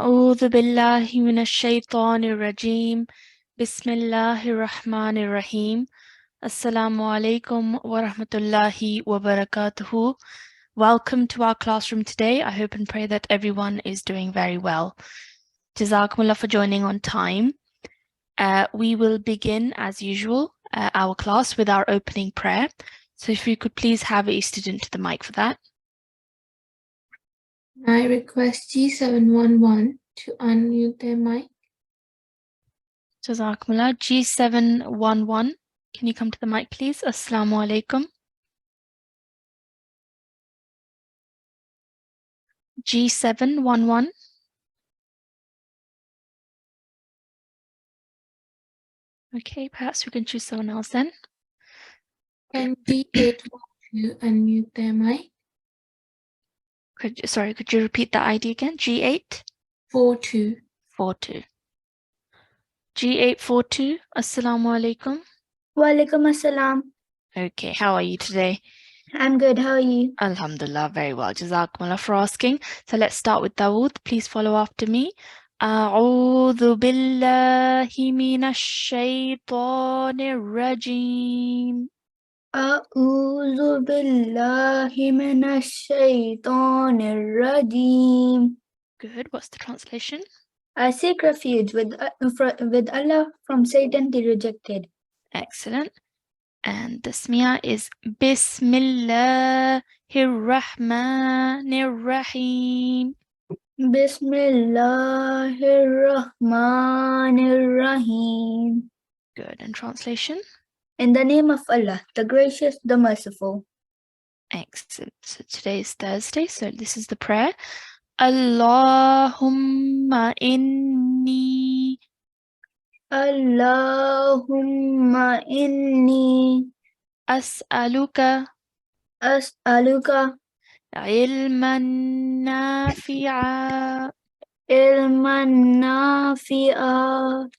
أعوذ بالله من الشيطان الرجيم بسم الله الرحمن الرحيم Assalamu alaikum wa rahmatullahi wa barakatuhu. Welcome to our classroom today. I hope and pray that everyone is doing very well. Jazakumullah for joining on time. We will begin as usual our class with our opening prayer. So if we could please have a student to the mic for that. I request G711 to unmute their mic. Jazakumullah. G711. Can you come to the mic, please? Assalamu alaikum. G711. Okay, perhaps we can choose someone else then. Can G812 unmute their mic? Could you repeat that ID again? G8? 42. 42. G842, Assalamu alaikum. Walaikum assalam. Okay, how are you today? I'm good. How are you? Alhamdulillah, very well. Jazakumullah for asking. So let's start with Dawood. Please follow after me. أعوذ بالله من الشيطان الرجيم. أعوذ بالله من الشيطان الرجيم. Good. What's the translation? I seek refuge with Allah from Satan the rejected. Excellent. And the Tasmiyah is Bismillahirrahmanirrahim. Bismillahirrahmanirrahim. Good. And translation? In the name of Allah, the gracious, the merciful. Excellent. So today is Thursday, so this is the prayer. Allahumma inni. Allahumma inni As'aluka. as'aluka Ilman nafi'a. ilman nafi'a.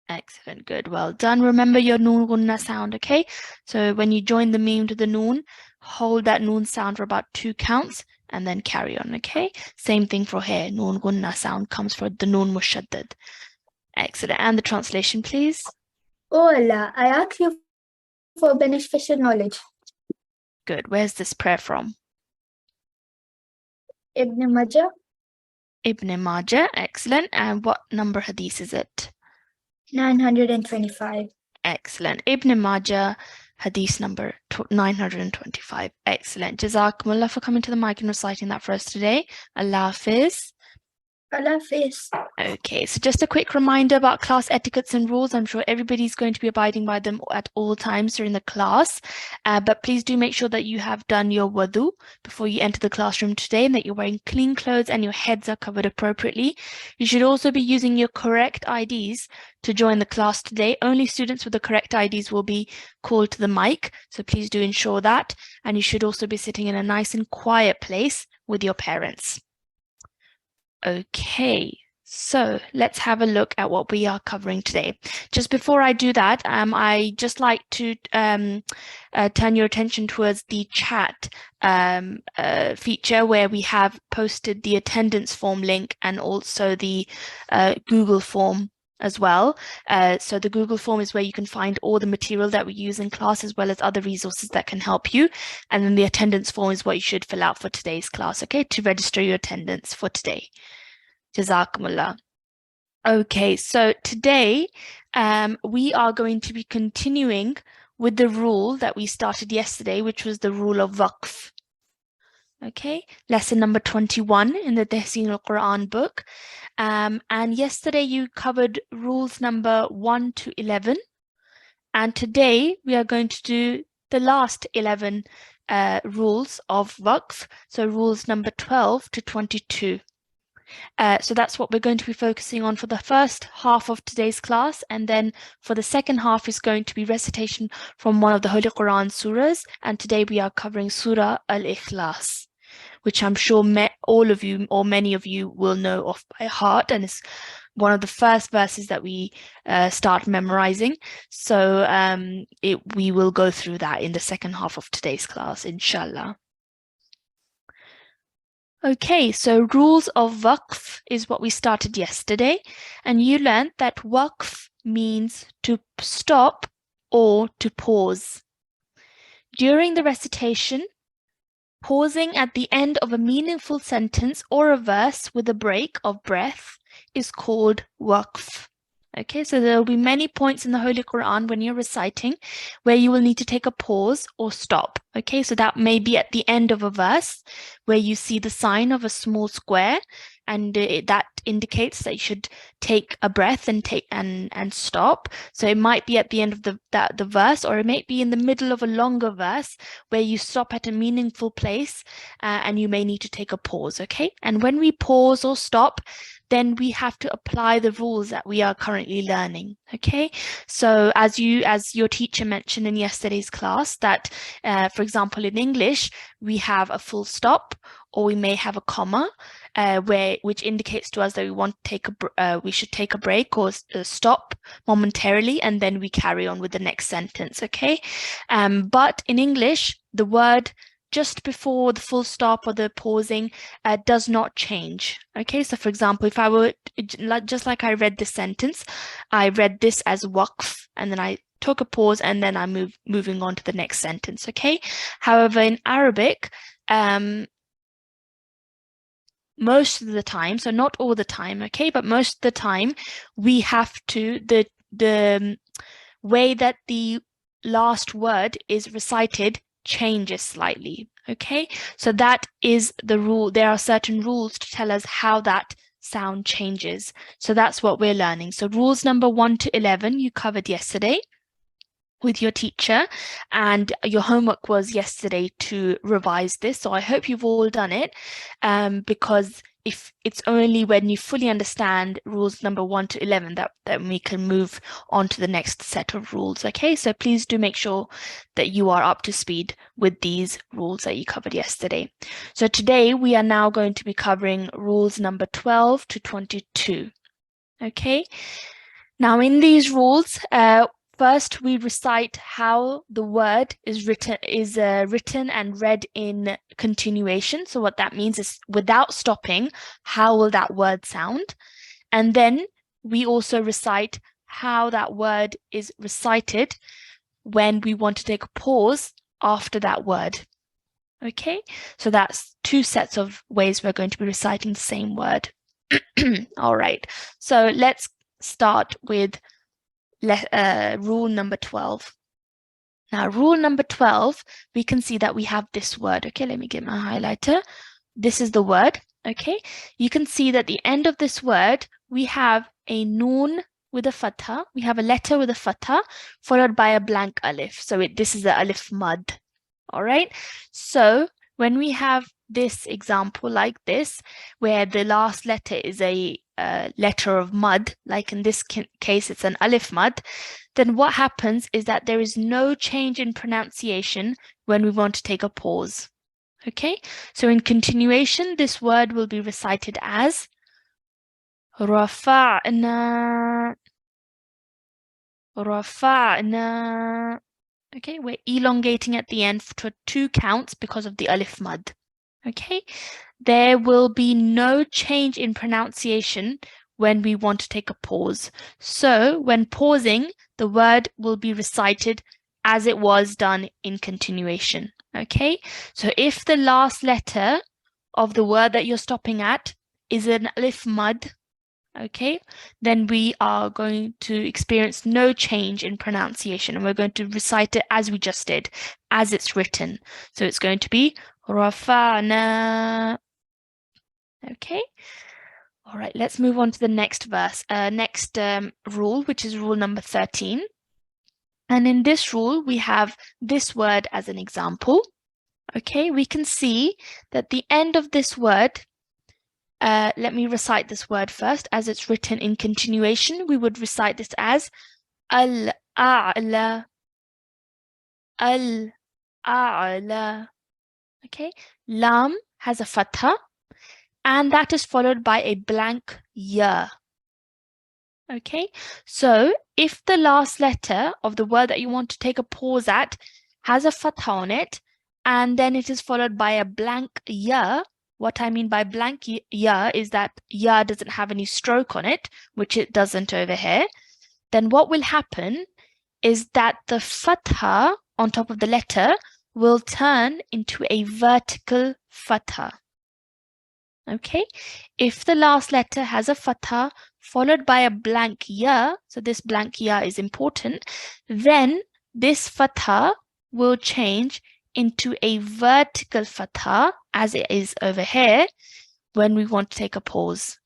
Excellent, good, well done. Remember your noon gunna sound, okay? So when you join the meme to the noon, hold that noon sound for about 2 counts and then carry on, okay? Same thing for here, noon gunna sound comes for the noon mushaddad. Excellent, and the translation, please. Oh Allah, I ask you for beneficial knowledge. Good, where's this prayer from? Ibn Majah, Ibn Majah, excellent. And what number hadith is it? 925. Excellent. Ibn Majah, hadith number 925. Excellent. Jazakumullah for coming to the mic and reciting that for us today. Allah Hafiz. Allah Hafiz. Okay, so just a quick reminder about class etiquettes and rules. I'm sure everybody's going to be abiding by them at all times during the class. But please do make sure that you have done your wudu before you enter the classroom today and that you're wearing clean clothes and your heads are covered appropriately. You should also be using your correct IDs to join the class today. Only students with the correct IDs will be called to the mic. So please do ensure that. And you should also be sitting in a nice and quiet place with your parents. Okay, so let's have a look at what we are covering today. Just before I do that, I just like to turn your attention towards the chat feature where we have posted the attendance form link and also the Google form as well. So the Google form is where you can find all the material that we use in class as well as other resources that can help you. And then the attendance form is what you should fill out for today's class, okay, to register your attendance for today. Jazakumullah. Okay, so today we are going to be continuing with the rule that we started yesterday, which was the rule of waqf. Okay, lesson number 21 in the Talimul-Quran book. And yesterday you covered rules number 1 to 11. And today we are going to do the last 11 rules of waqf. So rules number 12 to 22. So that's what we're going to be focusing on for the first half of today's class. And then for the second half is going to be recitation from one of the Holy Quran surahs. And today we are covering Surah Al-Ikhlas, which I'm sure all of you or many of you will know off by heart, and it's one of the first verses that we start memorizing. So we will go through that in the second half of today's class, inshallah. Okay, so rules of waqf is what we started yesterday, and you learned that waqf means to stop or to pause. During the recitation, pausing at the end of a meaningful sentence or a verse with a break of breath is called waqf. Okay, so there will be many points in the Holy Quran when you're reciting where you will need to take a pause or stop. Okay, so that may be at the end of a verse where you see the sign of a small square, and that indicates that you should take a breath and stop. So it might be at the end of the verse, or it may be in the middle of a longer verse where you stop at a meaningful place and you may need to take a pause. Okay, and when we pause or stop, then we have to apply the rules that we are currently learning. Okay, so as your teacher mentioned in yesterday's class, that for example in English we have a full stop, or we may have a comma which indicates to us that we should take a break or stop momentarily, and then we carry on with the next sentence. Okay, but in English the word just before the full stop or the pausing does not change. Okay, so for example, if I were just like I read this sentence, I read this as waqf, and then I took a pause, and then I'm moving on to the next sentence. Okay, however, in Arabic, most of the time, so not all the time, okay, but most of the time, we have to the way that the last word is recited changes slightly. Okay, so that is the rule. There are certain rules to tell us how that sound changes. So that's what we're learning. So rules number 1 to 11 you covered yesterday with your teacher, and your homework was yesterday to revise this. So I hope you've all done it, because if it's only when you fully understand rules number 1 to 11 that we can move on to the next set of rules. Okay, so please do make sure that you are up to speed with these rules that you covered yesterday. So today we are now going to be covering rules number 12 to 22. Okay, now in these rules, first, we recite how the word is written and read in continuation. So what that means is, without stopping, how will that word sound? And then we also recite how that word is recited when we want to take a pause after that word. Okay, so that's 2 sets of ways we're going to be reciting the same word. All right, so let's start with rule number 12. Now, rule number 12, we can see that we have this word. Okay, let me get my highlighter. This is the word. Okay, you can see that at the end of this word, we have a noon with a fatha. We have a letter with a fatha followed by a blank alif. So this is the alif mud. All right, so when we have this example like this, where the last letter is a letter of mud, like in this case it's an alif mud, then what happens is that there is no change in pronunciation when we want to take a pause. Okay, so in continuation, this word will be recited as rafa'na, rafa'na. Okay, we're elongating at the end for 2 counts because of the alif mud. Okay, there will be no change in pronunciation when we want to take a pause. So when pausing, the word will be recited as it was done in continuation. Okay, so if the last letter of the word that you're stopping at is an alif mud, okay, then we are going to experience no change in pronunciation, and we're going to recite it as we just did, as it's written. So it's going to be rafa'na. Okay, all right, let's move on to the next verse, next rule, which is rule number 13. And in this rule, we have this word as an example. Okay, we can see that the end of this word, let me recite this word first. As it's written in continuation, we would recite this as al-a'la, al-a'la. Okay, lam has a fatha, and that is followed by a blank ya. Okay, so if the last letter of the word that you want to take a pause at has a fatha on it, and then it is followed by a blank ya, What I mean by blank ya is that ya doesn't have any stroke on it, which it doesn't over here. Then what will happen is that the fatha on top of the letter will turn into a vertical fatha. Okay, if the last letter has a fatha followed by a blank ya, so this blank ya is important, then this fatha will change into a vertical fatha as it is over here when we want to take a pause.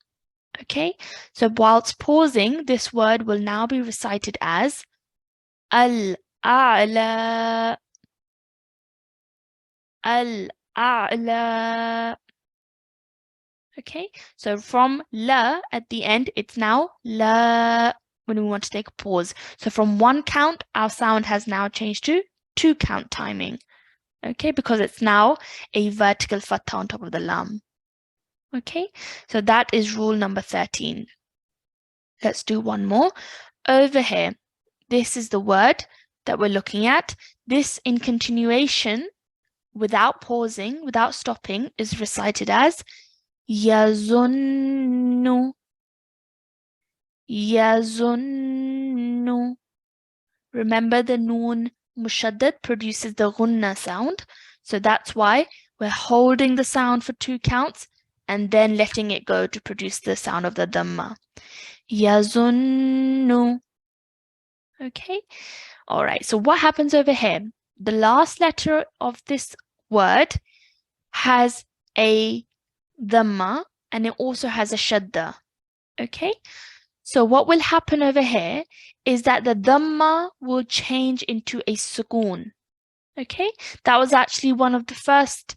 Okay, so whilst pausing, this word will now be recited as al-a'la, al-a'la. Okay, so from la at the end, it's now la when we want to take a pause. So from 1 count, our sound has now changed to 2 count timing. Okay, because it's now a vertical fatha on top of the lam. Okay, so that is rule number 13. Let's do one more. Over here, this is the word that we're looking at. This in continuation, without pausing, without stopping, is recited as yazunnu, yazunnu. Remember the noon mushaddad produces the gunna sound. So that's why we're holding the sound for 2 counts and then letting it go to produce the sound of the dhamma. Yazunnu. Okay. All right. So what happens over here? The last letter of this word has a dhamma and it also has a shadda. Okay. So what will happen over here is that the dhamma will change into a sukoon. Okay. That was actually one of the first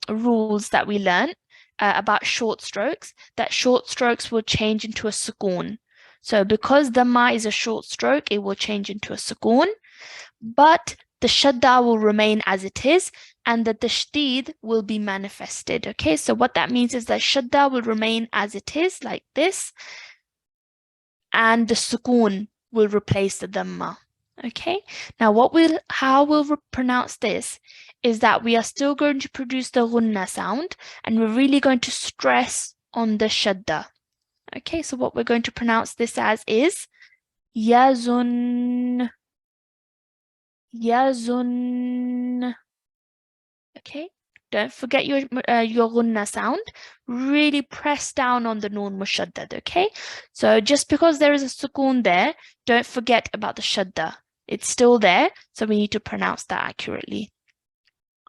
rules that we learned about short strokes, that short strokes will change into a sukoon. So because dhamma is a short stroke, it will change into a sukoon, but the shadda will remain as it is and the tashdid will be manifested. Okay, so what that means is that shadda will remain as it is, like this, and the sukoon will replace the dhamma. Okay, now how we'll pronounce this is that we are still going to produce the gunna sound and we're really going to stress on the shadda. Okay, so what we're going to pronounce this as is yazun, yazun. Okay, don't forget your gunna sound. Really press down on the noon mushaddad. Okay, so just because there is a sukoon there, don't forget about the shadda. It's still there, so we need to pronounce that accurately.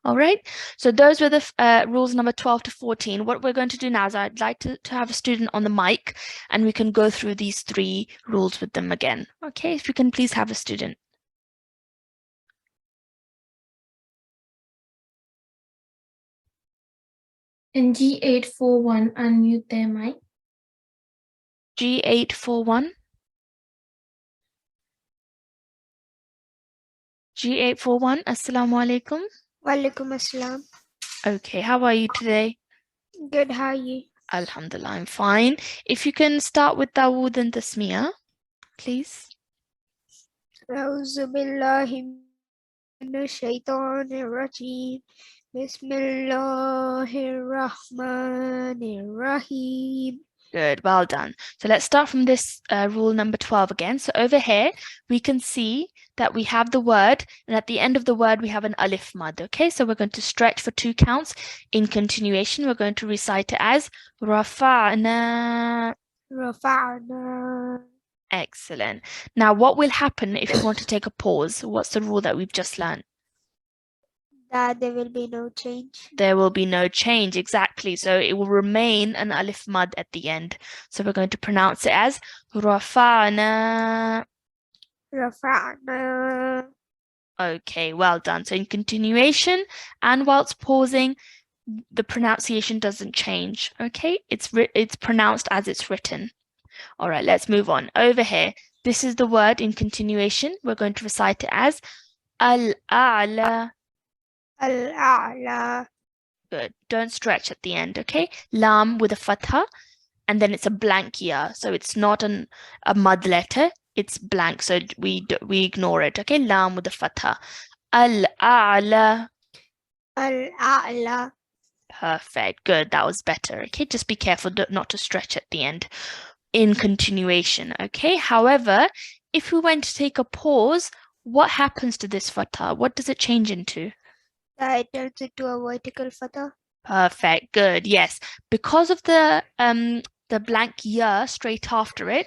All right, so those were the rules number 12 to 14. What we're going to do now is I'd like to have a student on the mic and we can go through these 3 rules with them again. Okay, if you can please have a student. And G841, unmute their mic. G841. G841, Assalamu alaikum. Walaikum assalam. Okay, how are you today? Good, how are you? Alhamdulillah, I'm fine. If you can start with Dawood and Tasmiyah, please. A'udhu billahi minash shaitanir rajeem. Bismillahir rahmanir rahim. Good, well done. So let's start from this rule number 12 again. So over here, we can see that we have the word, and at the end of the word, we have an alif mad. Okay, so we're going to stretch for 2 counts. In continuation, we're going to recite it as rafa'na. Rafa'na. Excellent. Now, what will happen if you want to take a pause? What's the rule that we've just learned? That there will be no change. There will be no change, exactly. So it will remain an alif mad at the end. So we're going to pronounce it as rafa'na. Rafa'na. Okay, well done. So in continuation and whilst pausing, the pronunciation doesn't change. Okay, it's pronounced as it's written. All right, let's move on. Over here, this is the word in continuation. We're going to recite it as al-a'la. Al-a'la. Good. Don't stretch at the end, okay? Lam with a fatha, and then it's a blank ya. So it's not a mud letter. It's blank, so we ignore it, okay? Lam with a fatha. Al-a'la. Al-a'la. Perfect. Good. That was better. Okay, just be careful not to stretch at the end. In continuation. Okay. However, if we went to take a pause, what happens to this fatha? What does it change into? It turns into a vertical fatha. Perfect. Good. Yes. Because of the blank ya straight after it,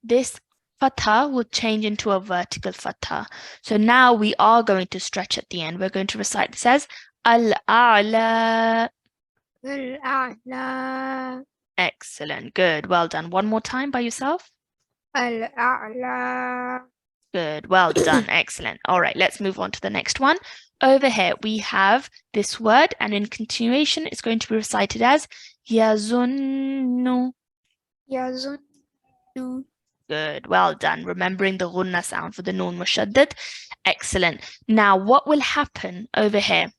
this fatha will change into a vertical fatha. So now we are going to stretch at the end. We're going to recite this as al-a'la. Al-a'la. Excellent. Good. Well done. One more time by yourself. Al-a'la. Good. Well done. Excellent. All right. Let's move on to the next one. Over here, we have this word, and in continuation, it's going to be recited as yazunnu. Yazunnu. Good. Well done. Remembering the ghunna sound for the noon mushaddad. Excellent. Now, what will happen over here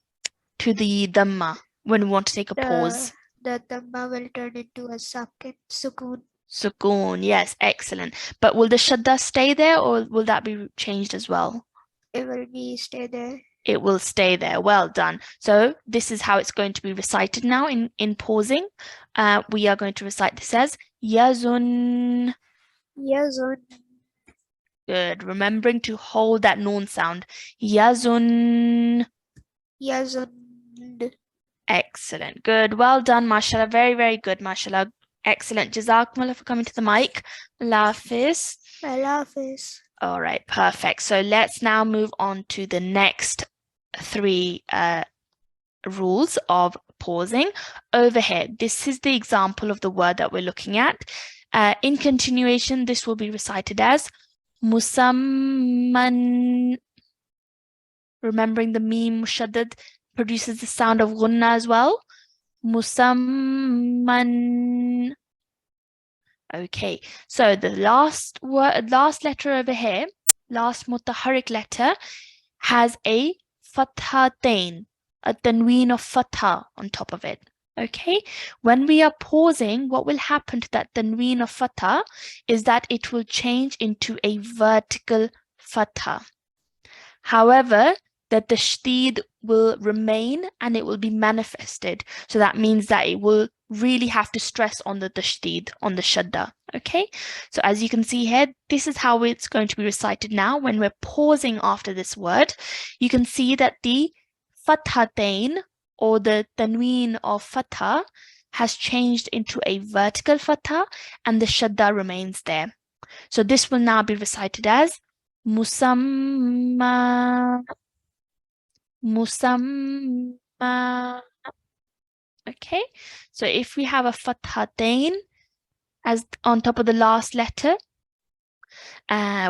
to the dhamma when we want to take a pause? The dhamma will turn into a sukoon. Sukoon. Yes. Excellent. But will the shadda stay there, or will that be changed as well? It will stay there. It will stay there. Well done. So this is how it's going to be recited now in pausing. We are going to recite this as yazun. Yazun. Good. Remembering to hold that noon sound. Yazun. Yazun. Excellent. Good. Well done, mashallah. Very, very good, mashallah. Excellent. Jazakumullah for coming to the mic. Allah Hafiz. Allah Hafiz. All right, perfect. So let's now move on to the next three rules of pausing. Over here, this is the example of the word that we're looking at. In continuation, this will be recited as musamman. Remembering the mim mushaddad produces the sound of gunna as well. Musamman. Okay, so the last letter over here, last mutaharrik letter, has a fathatain, a tanween of fatha on top of it. Okay, when we are pausing, what will happen to that tanween of fatha is that it will change into a vertical fatha. However, the tashdid will remain and it will be manifested. So that means that it will really have to stress on the tashdid, on the shadda. Okay, so as you can see here, this is how it's going to be recited now. When we're pausing after this word, you can see that the fathatain, or the tanween of fatha, has changed into a vertical fatha and the shadda remains there. So this will now be recited as musamma. Musamma. Okay, so if we have a fathatain as on top of the last letter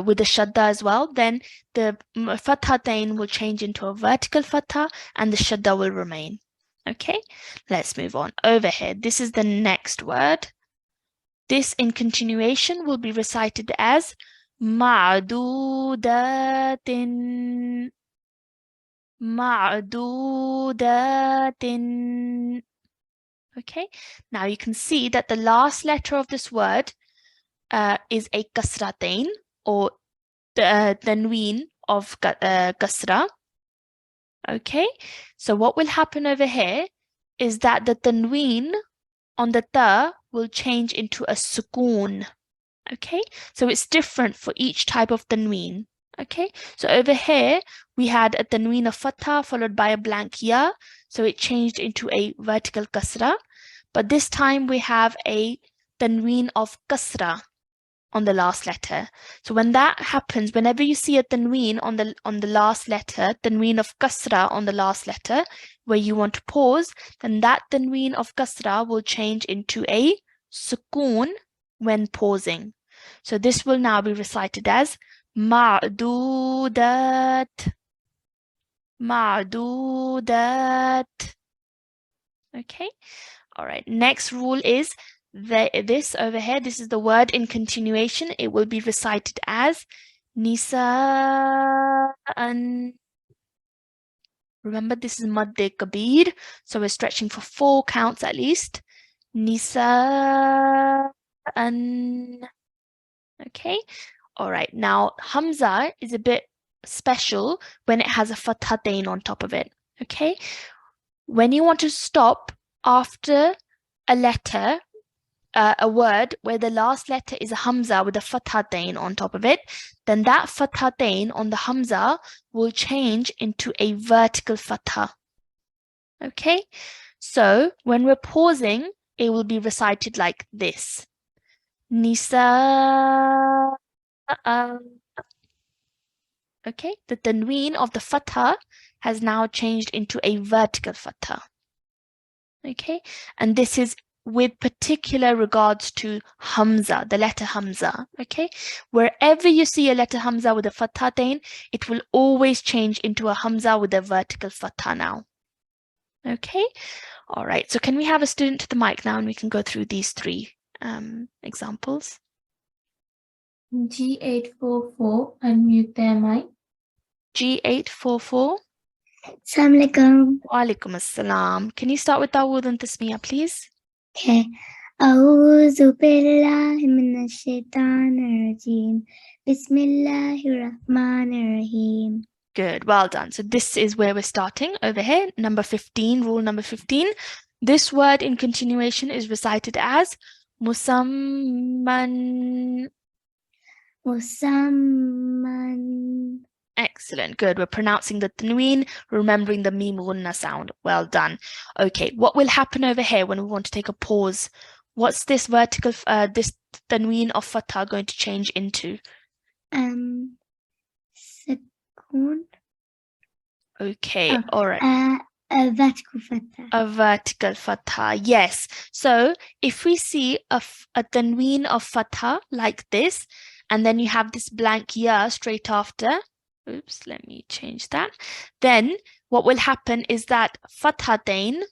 with the shadda as well, then the fathatain will change into a vertical fatha and the shadda will remain. Okay, let's move on. Over here, this is the next word. This in continuation will be recited as ma'dudatin. Ma'dudatin. Okay, now you can see that the last letter of this word is a kasratain, or the tanween of kasra. Okay, so what will happen over here is that the tanween on the ta will change into a sukoon. Okay, so it's different for each type of tanween. Okay, so over here we had a tanween of fatha followed by a blank ya, so it changed into a vertical kasra. But this time we have a tanween of kasra on the last letter. So when that happens, whenever you see a tanween on the last letter, tanween of kasra on the last letter, where you want to pause, then that tanween of kasra will change into a sukoon when pausing. So this will now be recited as ma'dudat. Ma'dudat. Okay. All right. Next rule is this over here. This is the word in continuation. It will be recited as nisa'an. Remember, this is madde kabir, so we're stretching for 4 counts at least. Nisa'an. Okay. All right. Now, hamza is a bit special when it has a fathatain on top of it. Okay. When you want to stop after a letter, a word where the last letter is a hamza with a fathatain on top of it, then that fathatain on the hamza will change into a vertical fatha. Okay, so when we're pausing, it will be recited like this. Nisa. Okay, the tanween of the fatha has now changed into a vertical fatha. Okay, and this is with particular regards to hamza, the letter hamza. Okay, wherever you see a letter hamza with a fathatain, it will always change into a hamza with a vertical fatha now. Okay, all right, so can we have a student to the mic now and we can go through these three examples? G844, unmute their mic. G844. Assalamualaikum. Walaikum assalam. Can you start with Dawood and Tasmiyah, please? Okay. A'udhu billahi minash shaitanir rajim. Bismillahir rahmanir rahim. Good, well done. So this is where we're starting over here. Number 15, rule number 15. This word in continuation is recited as musamman. Musamman. Excellent, good. We're pronouncing the tanween, remembering the mim gunna sound. Well done. Okay, what will happen over here when we want to take a pause? What's this vertical, this tanween of fatha going to change into? Sakun. Okay, all right. A vertical fatha. A vertical fatha, yes. So if we see a tanween of fatha like this, and then you have this blank ya straight after, oops, let me change that. Then what will happen is that fathatain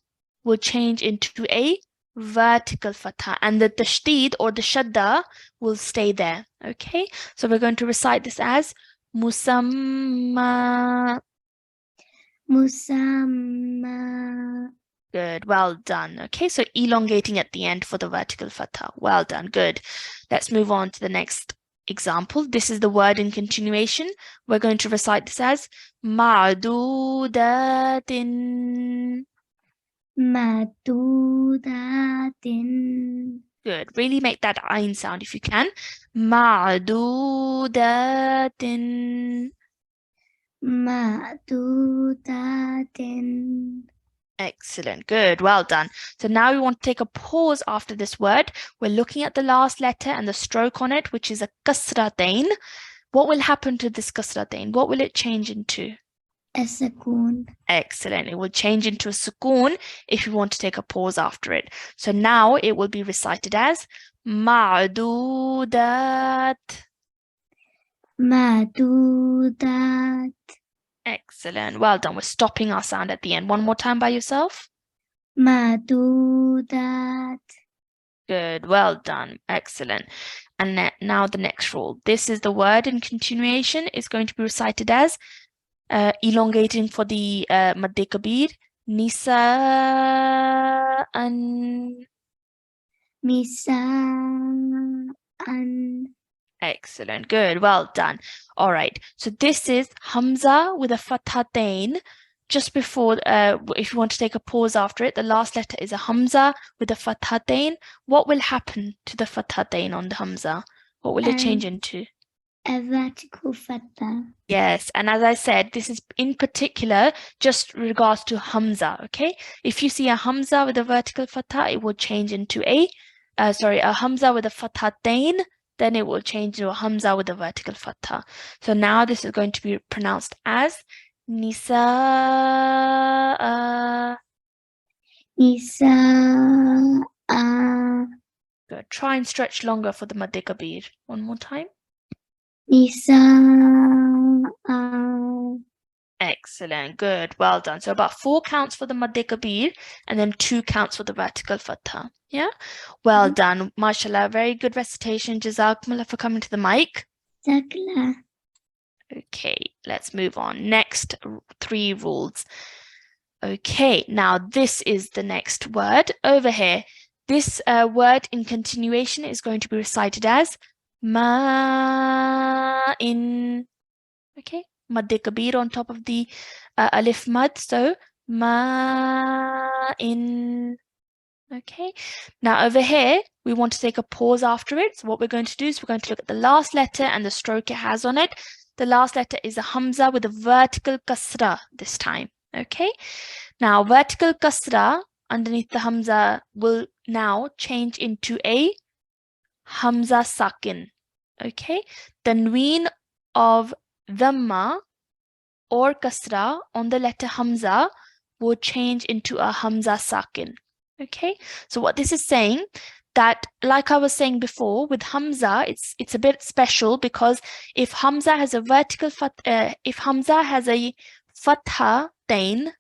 will change into a vertical fatha, and the tashdid or the shadda will stay there. Okay, so we're going to recite this as musamma. Musamma. Good, well done. Okay, so elongating at the end for the vertical fatha. Well done, good. Let's move on to the next example. This is the word in continuation. We're going to recite this as ma'dudatin. Madudatin. Good, really make that ayn sound if you can. Ma'dudatin. Madudatin. Excellent, good, well done. So now we want to take a pause after this word. We're looking at the last letter and the stroke on it, which is a kasratain. What will happen to this kasratain? What will it change into? A sakun. Excellent, it will change into a sukoon if you want to take a pause after it. So now it will be recited as ma'dudat. Madudat. Excellent, well done. We're stopping our sound at the end. One more time by yourself. Madudat. Good, well done, excellent. And now the next rule. This is the word in continuation is going to be recited as elongating for the madde kabir, nisa'an. Misa'an. Excellent, good, well done. All right, so this is hamza with a fathatain. Just before, if you want to take a pause after it, the last letter is a hamza with a fathatain. What will happen to the fathatain on the hamza? What will it change into? A vertical fatha. Yes, and as I said, this is in particular just regards to hamza, okay? If you see a hamza with a vertical fatha, it will change into a hamza with a fathatain, then it will change to a hamza with a vertical fatha. So now this is going to be pronounced as nisa'a. Nisa'a. Good. Try and stretch longer for the madde kabir. One more time. Nisa'a. Excellent, good, well done. So about 4 counts for the madde kabir and then 2 counts for the vertical fatha. Yeah, well done, mashallah. Very good recitation. Jazakumullah for coming to the mic. Zakla. Okay, let's move on. Next 3 rules. Okay, now this is the next word over here. This word in continuation is going to be recited as ma'in. Okay, madde kabir on top of the alif mad. So ma'in. Okay, now over here, we want to take a pause after it. So what we're going to do is we're going to look at the last letter and the stroke it has on it. The last letter is a hamza with a vertical kasra this time. Okay, now vertical kasra underneath the hamza will now change into a hamza sakin. Okay, the nween of dhamma or kasra on the letter hamza will change into a hamza sakin. Okay, so what this is saying, that like I was saying before with hamza, it's a bit special because if hamza has a vertical if hamza has a fatha tain,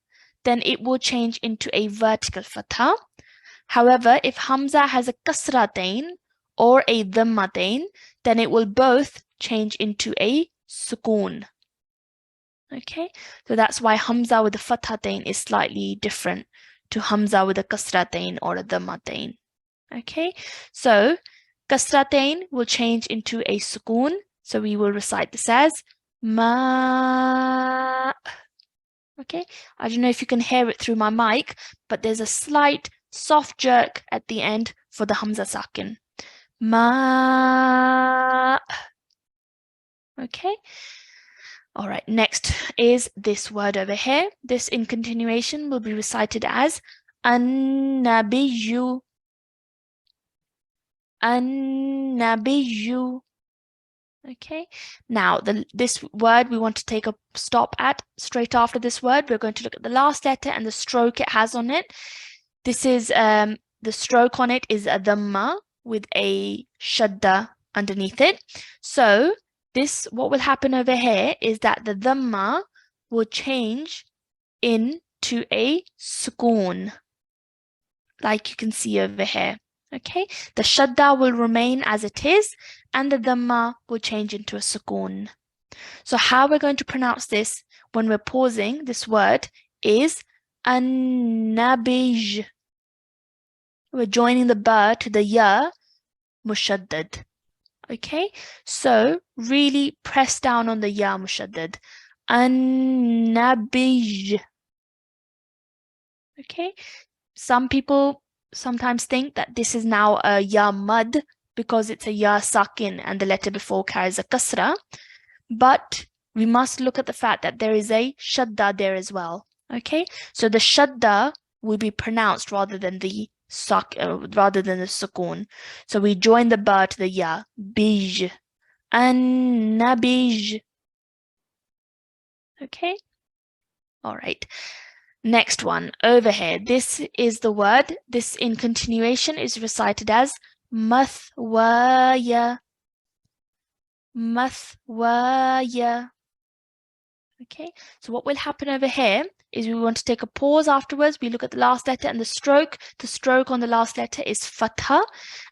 then it will change into a vertical fatha. However, if hamza has a kasra tain or a dhamma tain, then it will both change into a sukoon. Okay, so that's why hamza with a fathatain is slightly different to hamza with a kasratain or a dhammatain. Okay, so kasratain will change into a sukoon. So we will recite this as ma. Okay, I don't know if you can hear it through my mic, but there's a slight soft jerk at the end for the hamza sakin. Ma. Okay. All right, next is this word over here. This in continuation will be recited as an-nabiyyu. An-nabiyyu. Okay, now this word we want to take a stop at. Straight after this word, we're going to look at the last letter and the stroke it has on it. This is the stroke on it is a dhamma with a shadda underneath it. So this, what will happen over here is that the dhamma will change into a sukoon, like you can see over here. Okay, the shadda will remain as it is, and the dhamma will change into a sukoon. So how we're going to pronounce this when we're pausing this word is an-nabij. We're joining the ba to the ya mushaddad. Okay, so really press down on the ya mushaddad. An-nabij. Okay, some people sometimes think that this is now a ya mud because it's a ya sakin and the letter before carries a kasra, but we must look at the fact that there is a shadda there as well. Okay, so the shadda will be pronounced rather than the sukoon. So we join the ba to the ya, bij, an-nabij. Okay, all right. Next one over here. This is the word. This in continuation is recited as mathwaya. Mathwaya. Okay, so what will happen over here is we want to take a pause afterwards. We look at the last letter and the stroke. The stroke on the last letter is fatha.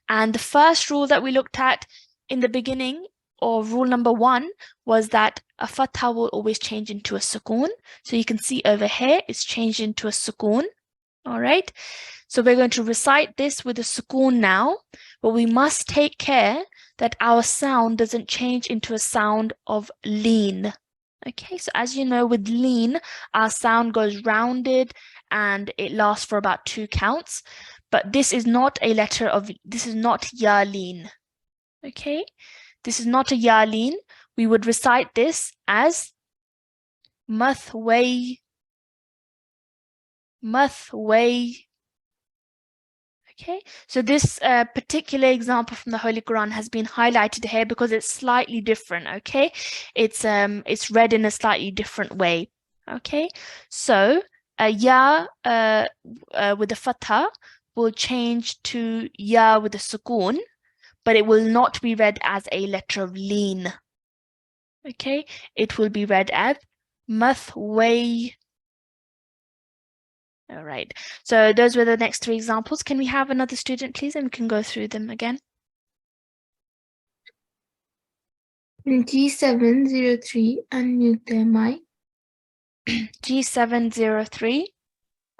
And the first rule that we looked at in the beginning, or rule number 1, was that a fatha will always change into a sukoon. So you can see over here, it's changed into a sukoon. All right. So we're going to recite this with a sukoon now, but we must take care that our sound doesn't change into a sound of lean. Okay, so as you know, with lean, our sound goes rounded and it lasts for about 2 counts. But this is not a letter of, this is not ya lean. Okay, this is not a ya lean. We would recite this as mathway. Mathway. Okay, so this particular example from the Holy Quran has been highlighted here because it's slightly different. Okay, it's read in a slightly different way. Okay, so ya with the fatha will change to ya with a sukoon, but it will not be read as a letter of lean. Okay, it will be read as mathway. All right, so those were the next 3 examples. Can we have another student, please, and we can go through them again? G703, unmute their mic. G703.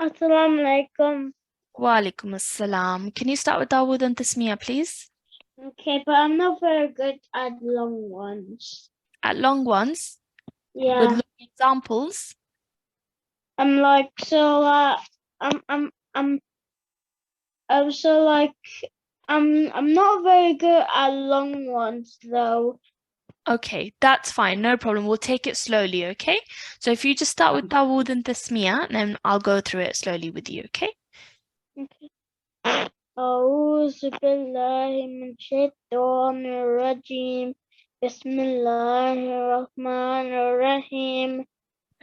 Assalamu alaikum. Wa alaikum assalam. Can you start with Dawood and Tasmiyah, please? Okay, but I'm not very good at long ones. At long ones, with Yeah, long examples. I'm like, so, I'm So like, I'm not very good at long ones though. Okay, that's fine, no problem. We'll take it slowly, okay? So if you just start with Dawood and Tasmiya, then I'll go through it slowly with you, okay? Okay. أعوذ بالله من الشيطان الرجيم بسم الله الرحمن الرحيم.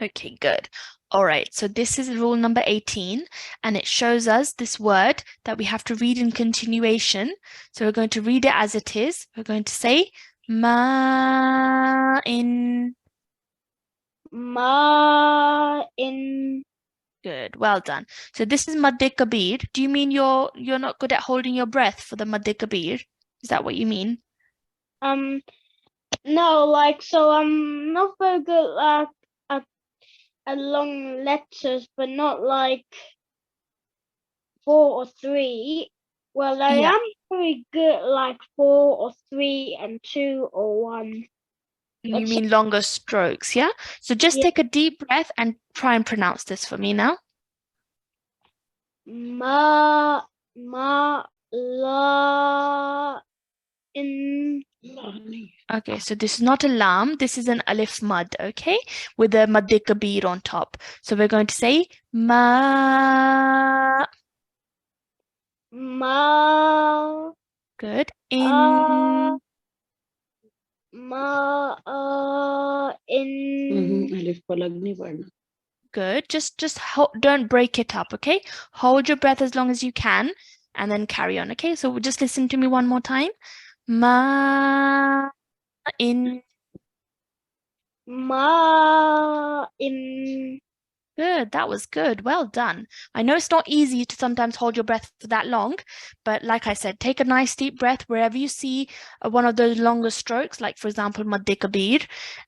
Okay, good. All right, so this is rule number 18, and it shows us this word that we have to read in continuation. So we're going to read it as it is. We're going to say ma'in. Ma'in. Good, well done. So this is madde kabir. Do you mean you're not good at holding your breath for the madde kabir? Is that what you mean? No, like, so I'm not very good at long letters, but not like 4 or 3. Well, I Yeah. am very good at like 4 or 3 and 2 or 1. You But mean longer strokes, yeah? So just Yeah. take a deep breath and try and pronounce this for me now. La, in. Okay, so this is not a lam, this is an alif mud, okay? With a madde kabir on top. So we're going to say ma. Good. In. In. अलिफ को अलग नहीं पढ़ना. Good. Just don't break it up, okay? Hold your breath as long as you can and then carry on, okay? So just listen to me one more time. Ma. In. In. Good, that was good. Well done. I know it's not easy to sometimes hold your breath for that long, but like I said, take a nice deep breath wherever you see one of those longer strokes, like for example, madde kabir,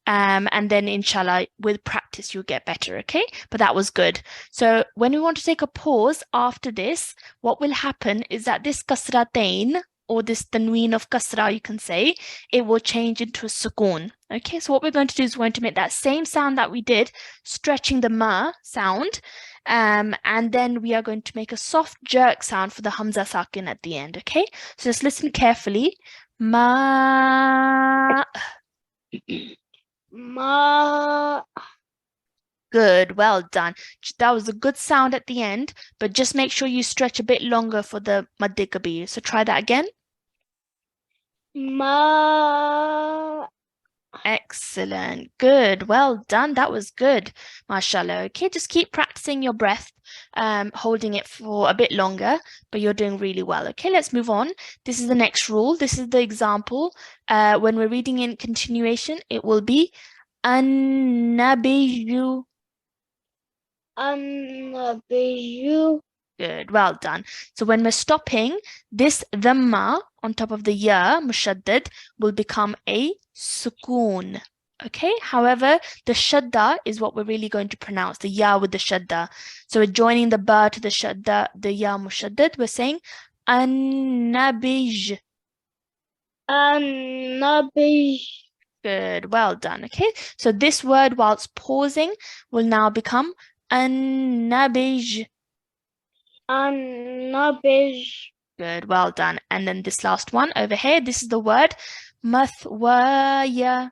and then inshallah, with practice, you'll get better, okay? But that was good. So when we want to take a pause after this, what will happen is that this kasratain, or this tanween of kasra, you can say, it will change into a sukoon. Okay, so what we're going to do is we're going to make that same sound that we did, stretching the ma sound, and then we are going to make a soft jerk sound for the hamza sakin at the end. Okay, so just listen carefully. Ma. Ma. Good, well done. That was a good sound at the end, but just make sure you stretch a bit longer for the madde kabir. So try that again. Ma. Excellent. Good. Well done. That was good. MashaAllah. Okay, just keep practicing your breath, holding it for a bit longer, but you're doing really well. Okay, let's move on. This is the next rule. This is the example. When we're reading in continuation, it will be an-nabiyyu. An-nabiyyu. Good, well done. So when we're stopping, this dhamma on top of the ya, mushaddad, will become a sukoon. Okay, however, the shadda is what we're really going to pronounce, the ya with the shadda. So we're joining the ba to the shadda, the ya mushaddad, we're saying an-nabiyy. An-nabiyy. Good, well done. Okay, so this word, whilst pausing, will now become an-nabiyy. An-nabiyy. Good, well done. And then this last one over here, this is the word mathwaya.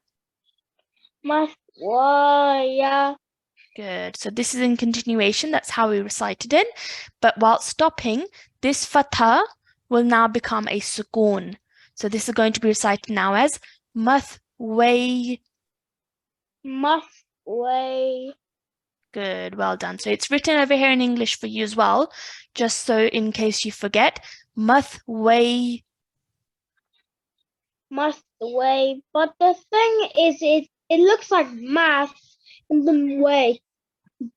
Mathwaya. Good. So this is in continuation. That's how we recited it. But while stopping, this fatha will now become a sukoon. So this is going to be recited now as mathway. Mathway. Good, well done. So it's written over here in English for you as well, just so in case you forget. Mathway. Mathway. But the thing is, it looks like math in the way,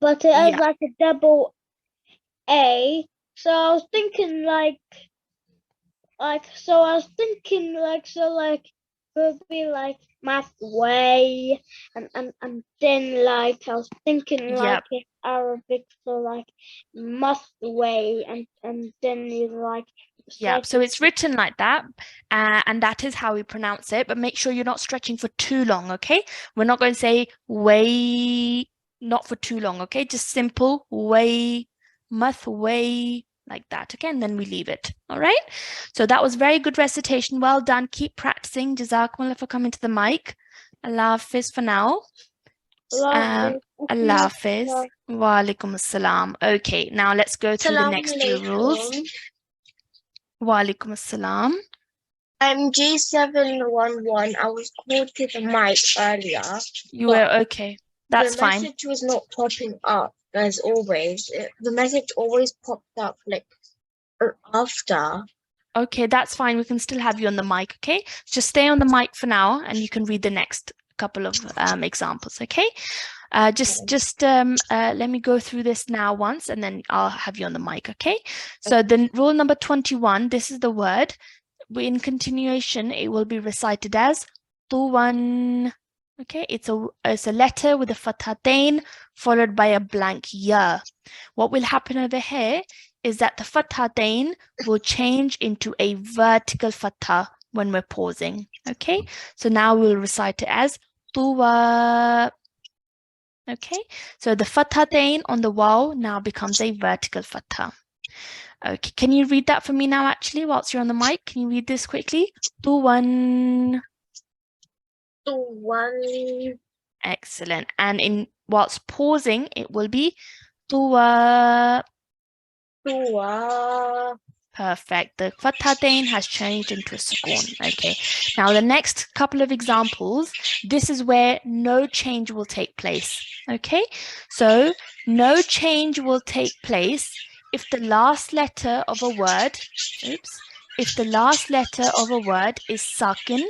but it has Yeah. like a double A. So I was thinking like it would be like mathway, and then like I was thinking like Yep. it's Arabic, so like mathway, and then you like. Yeah, so it's written like that, and that is how we pronounce it. But make sure you're not stretching for too long, okay? We're not going to say way, not for too long, okay? Just simple way, mathway. like that. Okay, and then we leave it. All right. So that was very good recitation. Well done. Keep practicing. Jazakumullah for coming to the mic. Allah Hafiz for now. Allah Hafiz. Wa alaikum assalam. Okay, now let's go through the next two rules. Wa alaikum assalam. I'm G711. I was called to the mic earlier. You were okay. That's the fine. message was not popping up as always. The message always popped up like after. Okay, that's fine. We can still have you on the mic, okay? Just stay on the mic for now and you can read the next couple of examples, okay? Let me go through this now once and then I'll have you on the mic, okay? So then rule number 21, this is the word. In continuation, it will be recited as tuwan. Okay, it's a letter with a fathatain followed by a blank ya. What will happen over here is that the fathatain will change into a vertical fatha when we're pausing. Okay, so now we'll recite it as tuwa. Okay, so the fathatain on the waw now becomes a vertical fatha. Okay, can you read that for me now actually whilst you're on the mic? Can you read this quickly? Tuwan. Tuwan. Excellent. And whilst pausing, it will be tuwa. Tuwa. Perfect. The fathatain has changed into a sukoon. Okay. Now the next couple of examples, this is where no change will take place. Okay. So no change will take place if the last letter of a word, if the last letter of a word is sakin,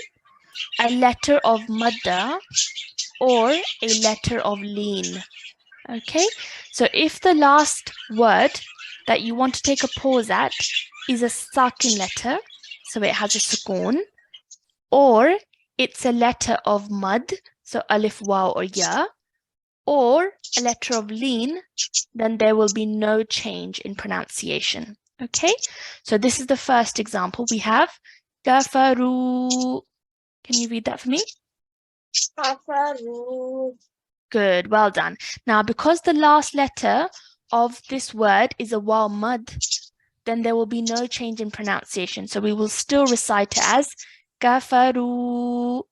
a letter of madda, or a letter of lean. Okay, so if the last word that you want to take a pause at is a sakin letter, so it has a sukoon, or it's a letter of mad, so alif, waw, or ya, or a letter of lean, then there will be no change in pronunciation. Okay, so this is the first example. We have kafaru. Can you read that for me? Kafaru. Good, well done. Now, because the last letter of this word is a waw mad, then there will be no change in pronunciation. So we will still recite it as kafaru.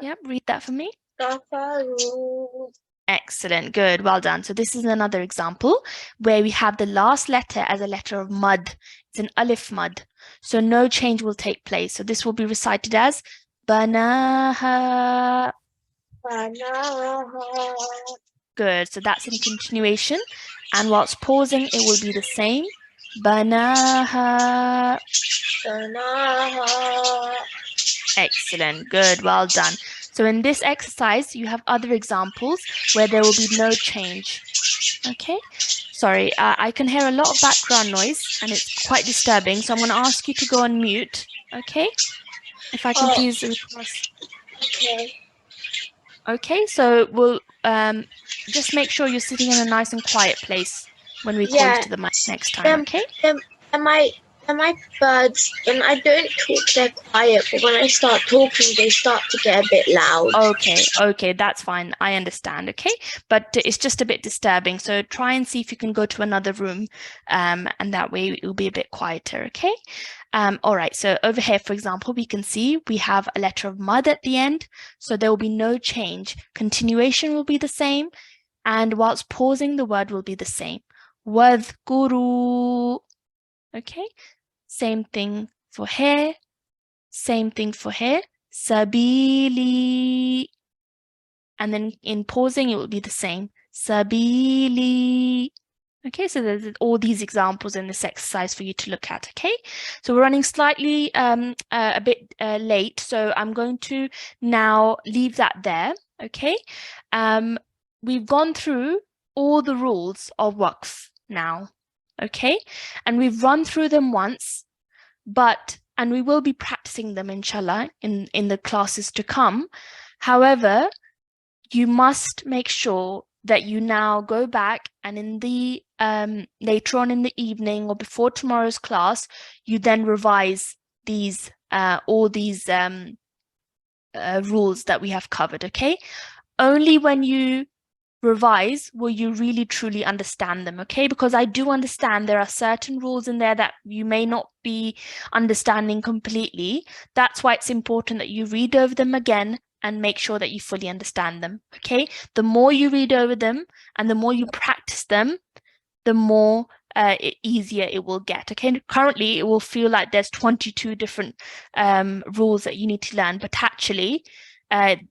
Yep, read that for me. Kafaru. Excellent, good, well done. So this is another example where we have the last letter as a letter of mad. It's an alif mad. So no change will take place. So this will be recited as banaha. Banaha. Good, so that's in continuation. And whilst pausing, it will be the same. Banaha. Banaha. Excellent, good, well done. So in this exercise, you have other examples where there will be no change. Okay, sorry, I can hear a lot of background noise and it's quite disturbing. So I'm going to ask you to go on mute. Okay, if I can please request. Okay. Okay, so we'll just make sure you're sitting in a nice and quiet place when we call you to the mic next time, okay? Am I birds, when I don't talk, they're quiet, but when I start talking, they start to get a bit loud. Okay, that's fine. I understand, okay? But it's just a bit disturbing. So try and see if you can go to another room and that way it will be a bit quieter, okay? All right, so over here, for example, we can see we have a letter of mud at the end. So there will be no change. Continuation will be the same. And whilst pausing, the word will be the same. Wadhkuru. Okay, same thing for here, same thing for here, sabili, and then in pausing it will be the same, sabili. Okay, so there's all these examples in this exercise for you to look at, okay? So we're running slightly a bit late, so I'm going to now leave that there, okay? We've gone through all the rules of waqf now. Okay, and we've run through them once, and we will be practicing them inshallah in the classes to come. However, you must make sure that you now go back and in the later on in the evening or before tomorrow's class, you then revise these all these rules that we have covered. Okay, only when you revise will you really truly understand them, okay? Because I do understand there are certain rules in there that you may not be understanding completely. That's why it's important that you read over them again and make sure that you fully understand them, okay? The more you read over them and the more you practice them, the more easier it will get, okay? Currently, it will feel like there's 22 different rules that you need to learn, but actually,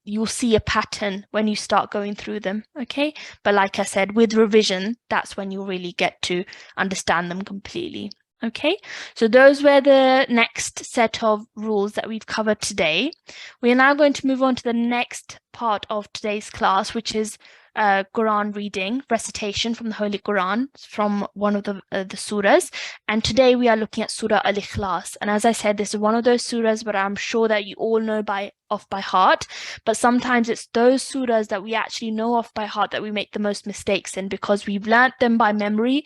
you'll see a pattern when you start going through them, okay? But like I said, with revision, that's when you'll really get to understand them completely, okay? So those were the next set of rules that we've covered today. We are now going to move on to the next part of today's class, which is Quran reading, recitation from the Holy Quran, from one of the surahs. And today we are looking at Surah Al-Ikhlas. And as I said, this is one of those surahs, but I'm sure that you all know off by heart. But sometimes it's those surahs that we actually know off by heart that we make the most mistakes in, because we've learnt them by memory.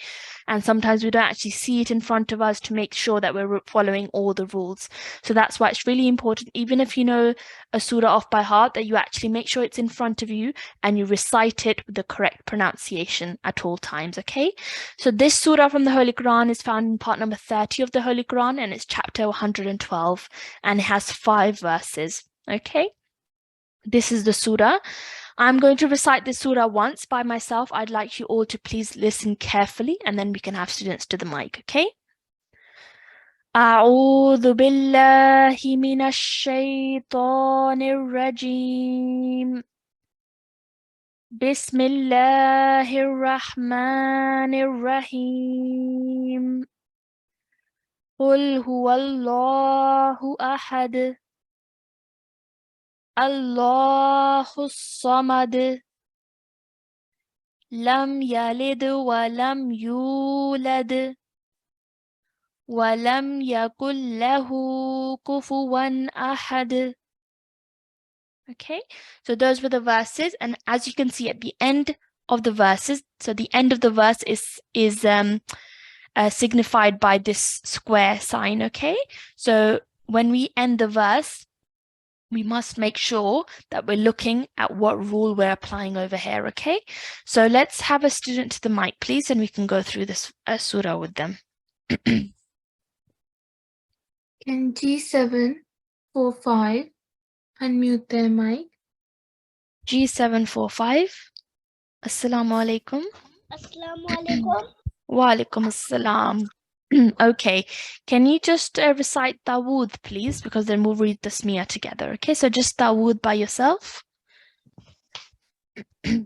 And sometimes we don't actually see it in front of us to make sure that we're following all the rules. So that's why it's really important, even if you know a surah off by heart, that you actually make sure it's in front of you and you recite it with the correct pronunciation at all times, okay? So this surah from the Holy Quran is found in part number 30 of the Holy Quran, and it's chapter 112, and it has 5 verses, okay? This is the surah. I'm going to recite this surah once by myself. I'd like you all to please listen carefully, and then we can have students to the mic, okay? أعوذ بالله من الشيطان الرجيم. بسم الله الرحمن الرحيم. قل هو الله أحد الله الصمد لم يلد ولم يولد ولم يكن له كفوا أحد. Okay, so those were the verses, and as you can see at the end of the verses, so the end of the verse is signified by this square sign, okay? So when we end the verse, we must make sure that we're looking at what rule we're applying over here, okay? So let's have a student to the mic, please, and we can go through this surah with them. Can G745 unmute their mic? G745. Assalamu alaikum. Assalamu alaikum. Wa alaikum assalam. Okay, can you just recite Dawood, please? Because then we'll read the Smiya together. Okay, so just Dawood by yourself. أعوذ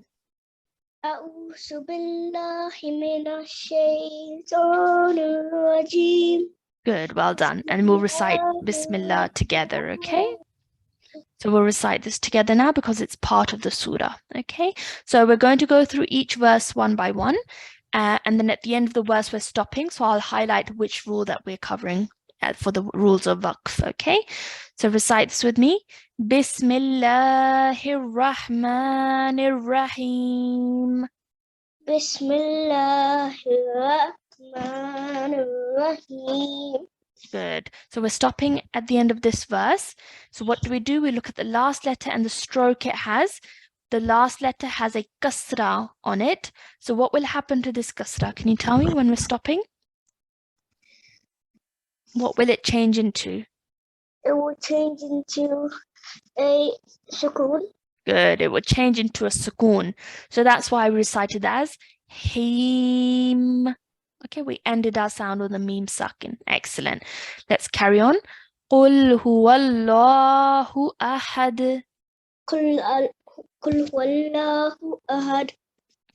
بالله من الشيطان الرجيم. Good, well done. And we'll recite Bismillah together, okay? So we'll recite this together now because it's part of the surah, okay? So we're going to go through each verse one by one. And then at the end of the verse, we're stopping. So I'll highlight which rule that we're covering for the rules of waqf, okay? So recite this with me. Bismillahirrahmanirrahim. Bismillahirrahmanirrahim. Good. So we're stopping at the end of this verse. So what do? We look at the last letter and the stroke it has. The last letter has a kasra on it. So what will happen to this kasra? Can you tell me when we're stopping? What will it change into? It will change into a sukoon. Good. It will change into a sukoon. So that's why we recited as him. Okay, we ended our sound with a meme sakin. Excellent. Let's carry on. قُلْ هُوَ اللَّهُ أَحَدٌ. قل هو الله أحد.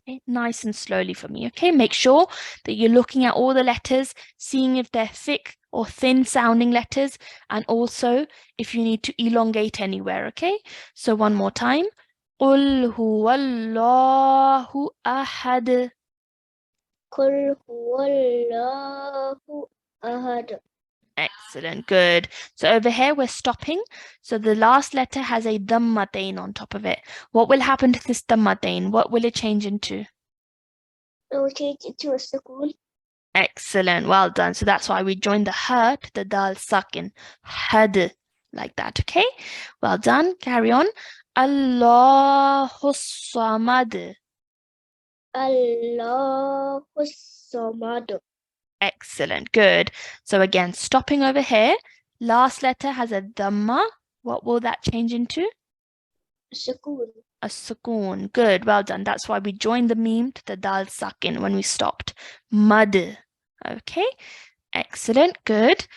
Okay, nice and slowly for me. Okay, make sure that you're looking at all the letters, seeing if they're thick or thin sounding letters, and also if you need to elongate anywhere. Okay, so one more time. قُلْ هُوَ اللَّهُ أَحَدٌ. قل هو الله أحد. Excellent, good. So over here we're stopping. So the last letter has a dhammatain on top of it. What will happen to this dhammatain? What will it change into? It will change into a sukoon. Excellent, well done. So that's why we joined the ha to the dal sakin. Had, like that, okay? Well done, carry on. Allahu Samad. Allahu Samad. Excellent, good. So again, stopping over here, last letter has a dhamma. What will that change into? Sukun. A sukoon. Good, well done. That's why we joined the meme to the dal sakin when we stopped. Mad. Okay, excellent, good.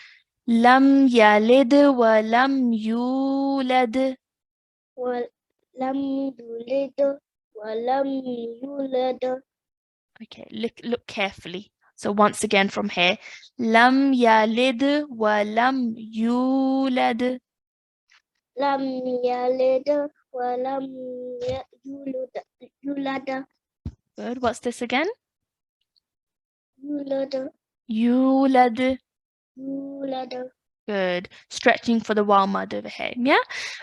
Lam yalid wa lam yulad. Walam yulid. Walam yulad. Okay, look carefully. So once again from here, lam yalid wa lam yulad. Lam yalid. Walam yulad. Good. What's this again? Yulad. Yulad. Yulad. Good. Stretching for the waw mud over here. Yeah?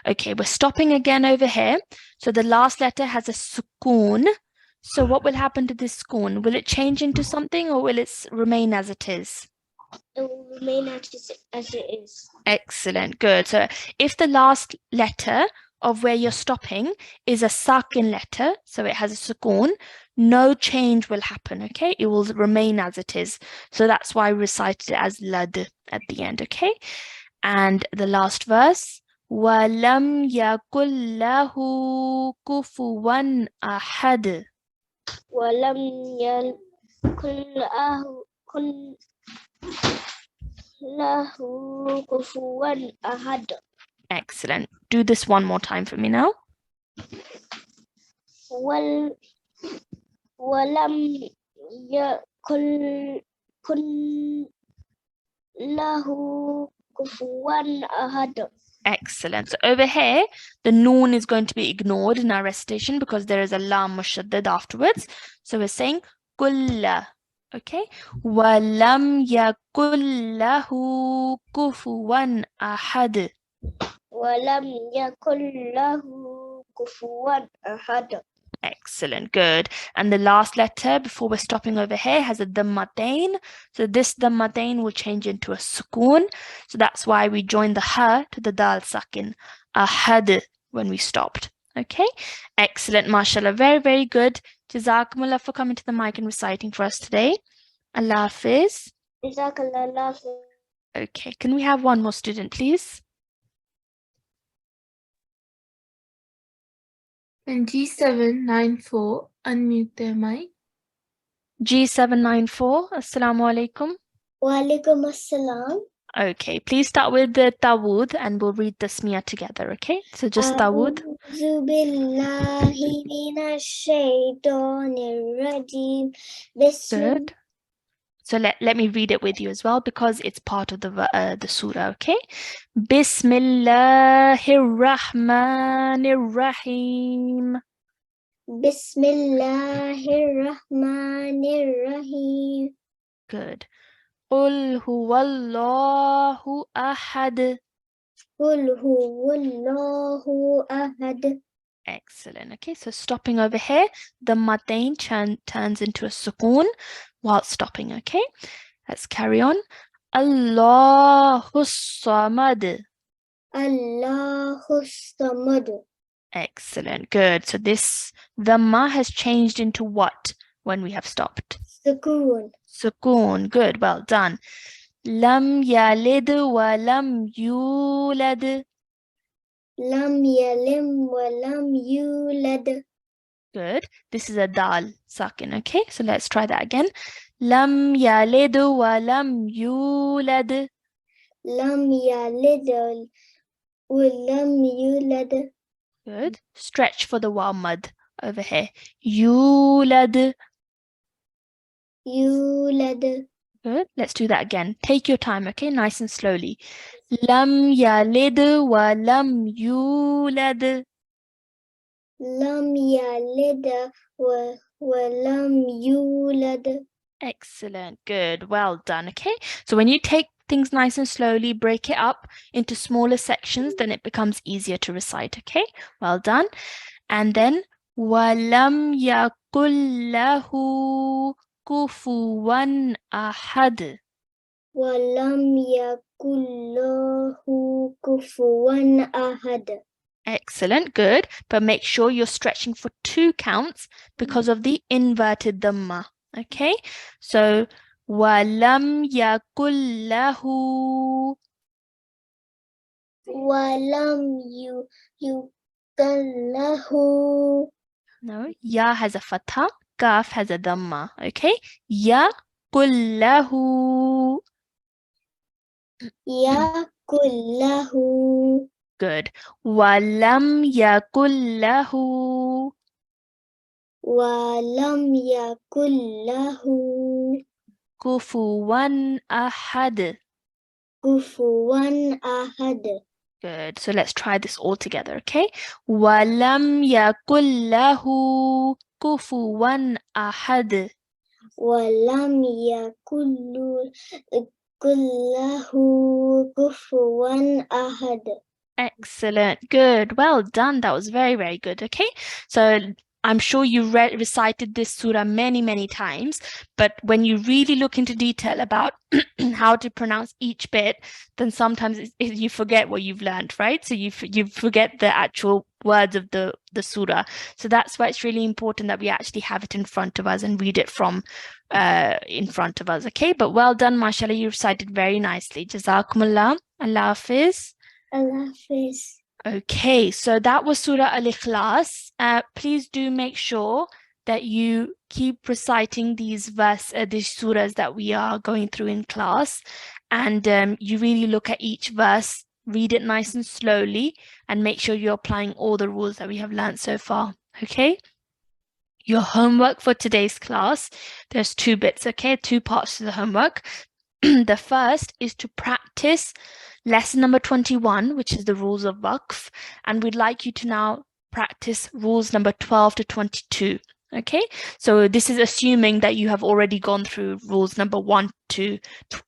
Okay, we're stopping again over here. So the last letter has a sukoon. So what will happen to this sukoon? Will it change into something or will it remain as it is? It will remain as it is. Excellent. Good. So if the last letter of where you're stopping is a sakin letter, so it has a sukoon, no change will happen, okay? It will remain as it is. So that's why I recited it as lad at the end, okay? And the last verse, وَلَمْ يَكُنْ لَهُ كُفُوًا أَحَدٌ. ولم يكن له كفوا أحد. Excellent. Do this one more time for me now. ولم يكن له كفوا أحد. Excellent. So over here, the noon is going to be ignored in our recitation because there is a lam mushaddad afterwards. So we're saying kulla. Okay. Walam yakul lahu kufuwan ahad. ولم يكن له كفوا أحد. Excellent. Good. And the last letter before we're stopping over here has a dhammatain. So this dhammatain will change into a sukoon. So that's why we joined the ha to the dal sakin. Ahad when we stopped. Okay. Excellent. MashaAllah. Very, very good. Jazakumullah for coming to the mic and reciting for us today. Allah Hafiz. Jazakallah. Okay. Can we have one more student, please? And G794, unmute their mic. G794. Assalamu alaikum. Walaikum assalam. Okay, please start with the Dawood and we'll read the Smiya together, okay? So just Dawood. أعوذ بالله من الشيطان الرجيم. بسم Good. So let me read it with you as well because it's part of the surah, okay? Bismillahirrahmanirrahim. بسم الله الرحمن الرحيم. Good. قل هو الله أحد. قل هو الله أحد. Excellent. Okay, so stopping over here, the matain turns into a sukoon while stopping, okay? Let's carry on. Allahus samad. Allahus samad. Excellent. Good. So the ma has changed into what when we have stopped? Sukoon. Sukoon. Good. Well done. Lam yalid wa lam yulad. Lam yalim wa lam yulad. Good. This is a dal sakin. Okay. So let's try that again. Lam yalid wa lam yulad. Lam yalid wa lam yulad. Good. Stretch for the waw mud over here. Yulad. Yulad. Good. Let's do that again. Take your time, okay? Nice and slowly. Lam yalid wa lam yulad. Lam yalid wa lam yulad. Excellent. Good. Well done. Okay. So when you take things nice and slowly, break it up into smaller sections, then it becomes easier to recite. Okay. Well done. And then walam yakul lahu kufuwan ahad. Walam yakul lahu kufuwan ahad. Excellent, good. But make sure you're stretching for 2 counts because of the inverted dhamma. Okay, so walam yakul lahu. Walam yukallahu. No, ya has a fatha, kaf has a dhamma. Okay, yakul lahu. Yakullahu. Good. Walam yakul lahu. Walam yakullahu. Kufuwan ahad. Kufuwan ahad. Good. So let's try this all together, okay? Walam yakul lahu kufuwan ahad. Walam yakullahu kufuwan ahad. Excellent. Good. Well done. That was very, very good. Okay. So I'm sure you recited this surah many, many times, but when you really look into detail about how to pronounce each bit, then sometimes you forget what you've learned, right? So you forget the actual words of the surah. So that's why it's really important that we actually have it in front of us and read it from in front of us. Okay. But well done, mashallah. You recited very nicely. Jazakumullah. Allah Hafiz. Allah Hafiz. Okay, so that was Surah Al-Ikhlas. Please do make sure that you keep reciting these surahs that we are going through in class, and you really look at each verse, read it nice and slowly, and make sure you're applying all the rules that we have learned so far. Okay? Your homework for today's class, there's 2 bits, okay? 2 parts to the homework. The first is to practice lesson number 21, which is the rules of waqf, and we'd like you to now practice rules number 12 to 22. Okay, so this is assuming that you have already gone through rules number 1 to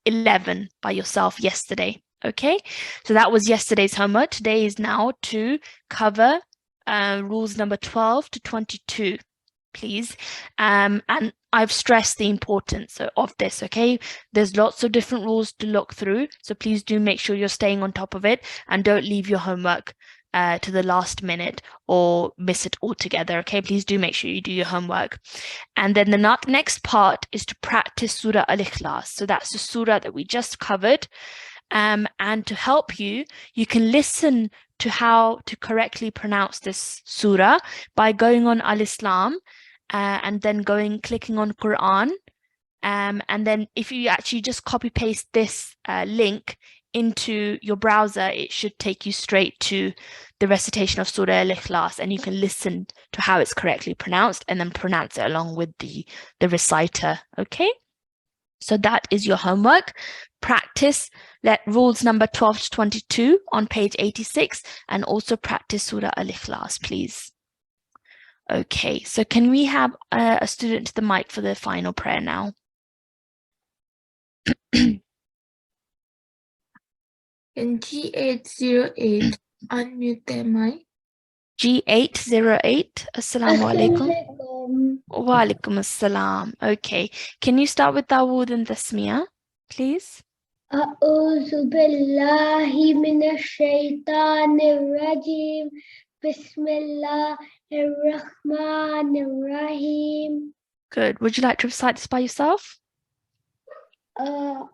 11 by yourself yesterday. Okay, so that was yesterday's homework. Today is now to cover rules number 12 to 22, please. And I've stressed the importance of this, okay? There's lots of different rules to look through, so please do make sure you're staying on top of it and don't leave your homework to the last minute or miss it altogether, okay? Please do make sure you do your homework. And then the next part is to practice Surah Al-Ikhlas. So that's the surah that we just covered. And to help you, you can listen to how to correctly pronounce this surah by going on Al-Islam and then clicking on Quran. And then if you actually just copy paste this link into your browser, it should take you straight to the recitation of Surah Al-Ikhlas, and you can listen to how it's correctly pronounced and then pronounce it along with the reciter, okay? So that is your homework. Practice rules number 12 to 22 on page 86, and also practice Surah Al-Ikhlas, please. Okay, so can we have a student to the mic for the final prayer now? Can G808 unmute their mic? G808, Assalamu alaikum. Wa alaikum assalam. Okay, can you start with Dawood and Tasmiyah, please? A'udhu billahi minash shaitanir rajim. Bismillahirrahmanirrahim. Good. Would you like to recite this by yourself? I'll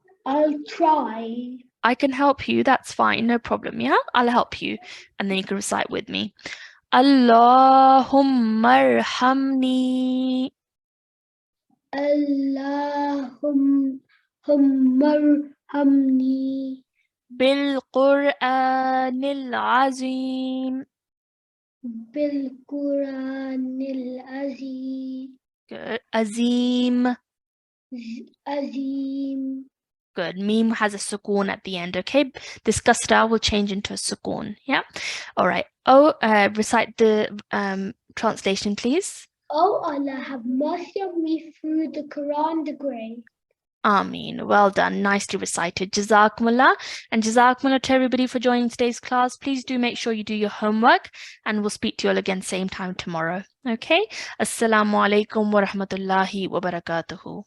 try. I can help you. That's fine. No problem. Yeah, I'll help you. And then you can recite with me. Allahumma arhamni. Allahumma arhamni. Bil-Qur'anil azim. Bil-Qur'anil azim. Good. Azim. Azim. Good. Meme has a sukoon at the end, okay? This kasra will change into a sukoon, yeah? All right. Recite the translation, please. Oh Allah, have mercy on me through the Quran the Great. Ameen. Well done. Nicely recited. Jazakumullah. And Jazakumullah to everybody for joining today's class. Please do make sure you do your homework, and we'll speak to you all again same time tomorrow. Okay? Assalamu alaikum wa rahmatullahi wa barakatuhu.